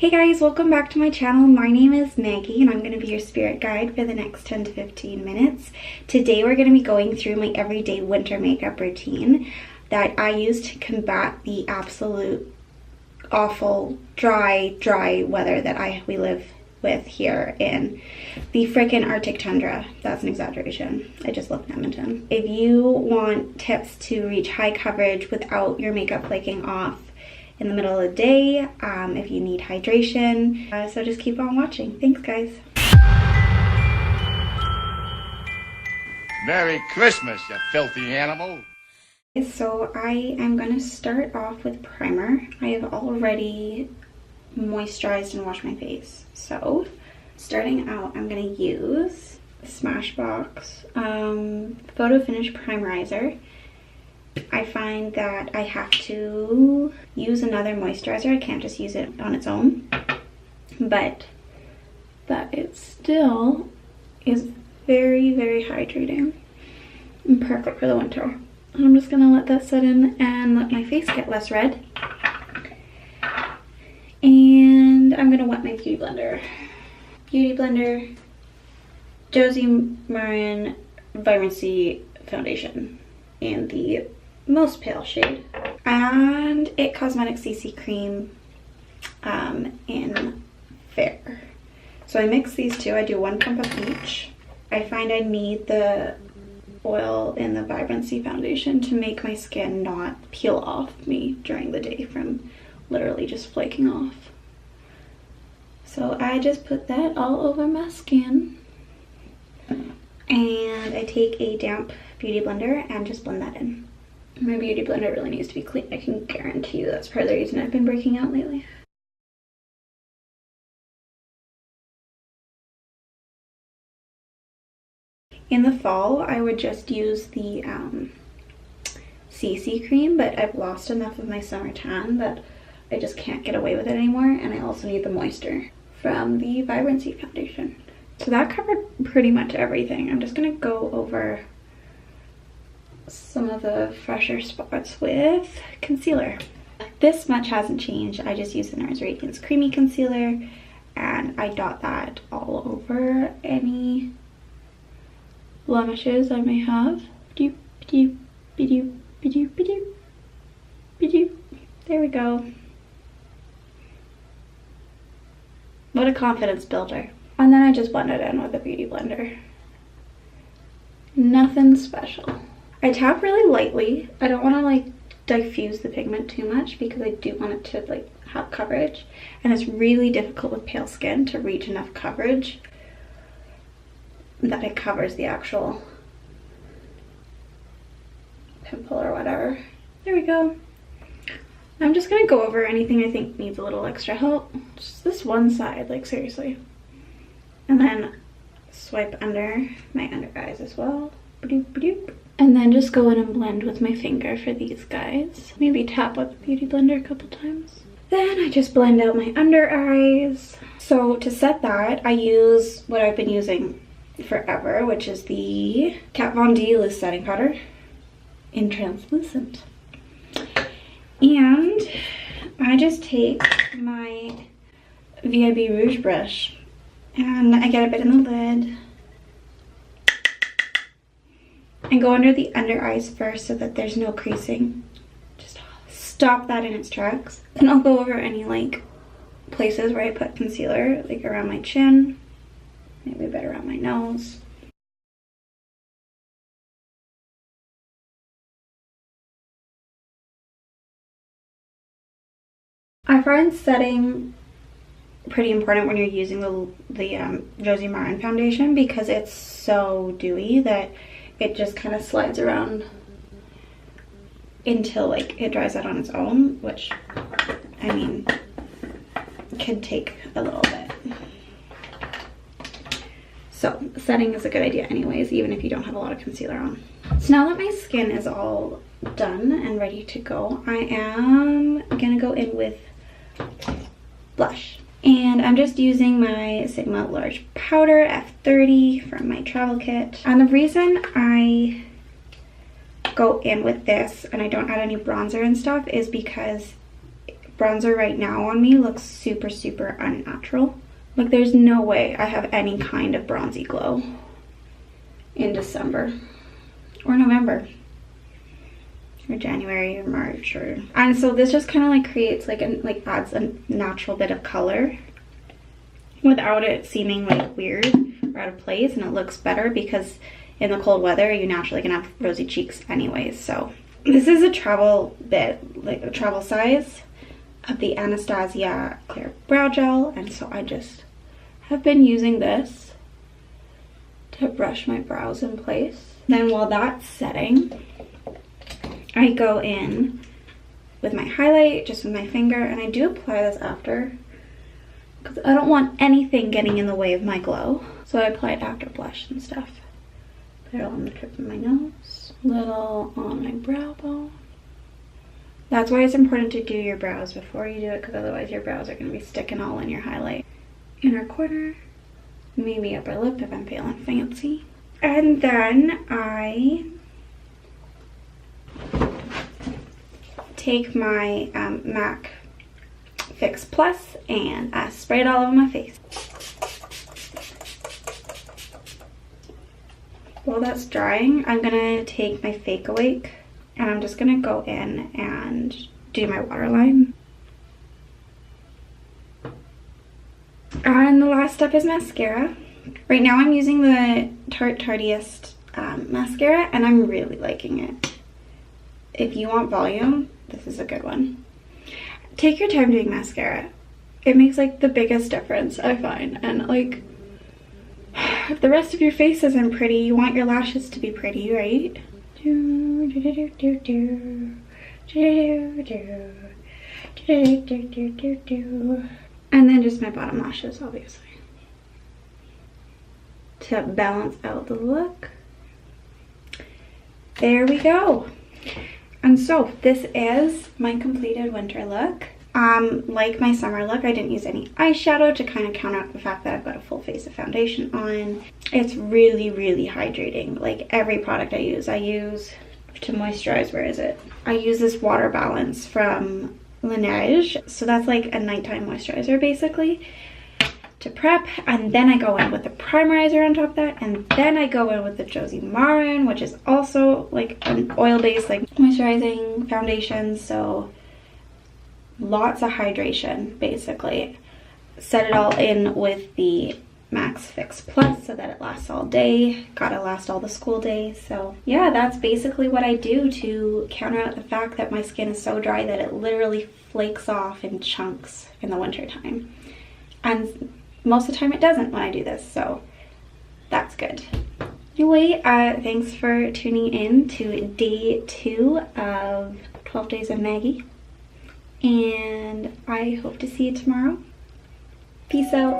Hey guys, welcome back to my channel. My name is Maggie and I'm going to be your spirit guide for the next 10 to 15 minutes. Today we're going to be going through my everyday winter makeup routine that I use to combat the absolute awful dry weather that we live with here in the freaking Arctic tundra. That's an exaggeration. I just love Edmonton. If you want tips to reach high coverage without your makeup flaking off in the middle of the day, if you need hydration, so just keep on watching. Thanks guys. Merry Christmas, you filthy animal. So I am going to start off with primer. I have already moisturized and washed my face. So starting out, I'm going to use Smashbox Photo Finish Primerizer. I find that I have to use another moisturizer. I can't just use it on its own, but that it still is very, very hydrating and perfect for the winter. And I'm just gonna let that set in and let my face get less red. And I'm gonna wet my Beauty Blender. Beauty Blender, Josie Maran Vibrancy Foundation in the most pale shade, and It Cosmetics CC Cream in Fair. So I mix these two. I do 1 pump of each. I find I need the oil in the Vibrancy Foundation to make my skin not peel off me during the day from literally just flaking off. So I just put that all over my skin, and I take a damp Beauty Blender and just blend that in. My Beauty Blender really needs to be clean. I can guarantee you that's part of the reason I've been breaking out lately. In the fall, I would just use the CC cream, but I've lost enough of my summer tan that I just can't get away with it anymore, and I also need the moisture from the Vibrancy Foundation. So that covered pretty much everything. I'm just gonna go over some of the fresher spots with concealer. This much hasn't changed. I just use the NARS Radiance Creamy Concealer, and I dot that all over any blemishes I may have. There we go. What a confidence builder. And then I just blend it in with a Beauty Blender. Nothing special. I tap really lightly. I don't want to like diffuse the pigment too much because I do want it to like have coverage, and it's really difficult with pale skin to reach enough coverage that it covers the actual pimple or whatever. There we go. I'm just gonna go over anything I think needs a little extra help. Just this one side, like seriously. And then swipe under my under eyes as well. And then just go in and blend with my finger for these guys. Maybe tap with the Beauty Blender a couple times. Then I just blend out my under eyes. So to set that, I use what I've been using forever, which is the Kat Von D Loose Setting Powder in Translucent. And I just take my VIB Rouge brush and I get a bit in the lid and go under the under eyes first so that there's no creasing. Just stop that in its tracks. Then I'll go over any like places where I put concealer, like around my chin, maybe a bit around my nose. I find setting pretty important when you're using the Josie Maran foundation because it's so dewy that it just kind of slides around until like it dries out on its own, which I mean could take a little bit. So setting is a good idea anyways, even if you don't have a lot of concealer on. So now that my skin is all done and ready to go, I am gonna go in with blush. And I'm just using my Sigma Large Powder F30 from my travel kit. And the reason I go in with this and I don't add any bronzer and stuff is because bronzer right now on me looks super, super unnatural. Like there's no way I have any kind of bronzy glow in December or November or January or March and so this just kind of like creates like adds a natural bit of color without it seeming like weird or out of place, and it looks better because in the cold weather you naturally can have rosy cheeks anyways. So this is a travel bit, like a travel size of the Anastasia Clear Brow Gel, and so I just have been using this to brush my brows in place. Then while that's setting, I go in with my highlight just with my finger, and I do apply this after because I don't want anything getting in the way of my glow. So I apply it after blush and stuff. Put it on the tip of my nose, a little on my brow bone. That's why it's important to do your brows before you do it, because otherwise your brows are going to be sticking all in your highlight. Inner corner, maybe upper lip if I'm feeling fancy. And then I take my MAC Fix Plus and I spray it all over my face. While that's drying, I'm gonna take my Fake Awake and I'm just gonna go in and do my waterline. And the last step is mascara. Right now I'm using the Tarte Tardiest mascara and I'm really liking it. If you want volume, this is a good one. Take your time doing mascara. It makes like the biggest difference, I find. And like, if the rest of your face isn't pretty, you want your lashes to be pretty, right? And then just my bottom lashes, obviously, to balance out the look. There we go. And so this is my completed winter look. Like my summer look, I didn't use any eyeshadow to kind of counteract the fact that I've got a full face of foundation on. It's really, really hydrating. Like every product I use to moisturize. Where is it? I use this Water Balance from Laneige. So that's like a nighttime moisturizer basically to prep, and then I go in with the primerizer on top of that, and then I go in with the Josie Maran, which is also like an oil-based like moisturizing foundation. So lots of hydration basically. Set it all in with the Max Fix Plus so that it lasts all day. Gotta last all the school days. So yeah, that's basically what I do to counter out the fact that my skin is so dry that it literally flakes off in chunks in the winter time. And most of the time it doesn't when I do this, so that's good. Anyway, thanks for tuning in to day 2 of 12 Days of Maggie, and I hope to see you tomorrow. Peace out.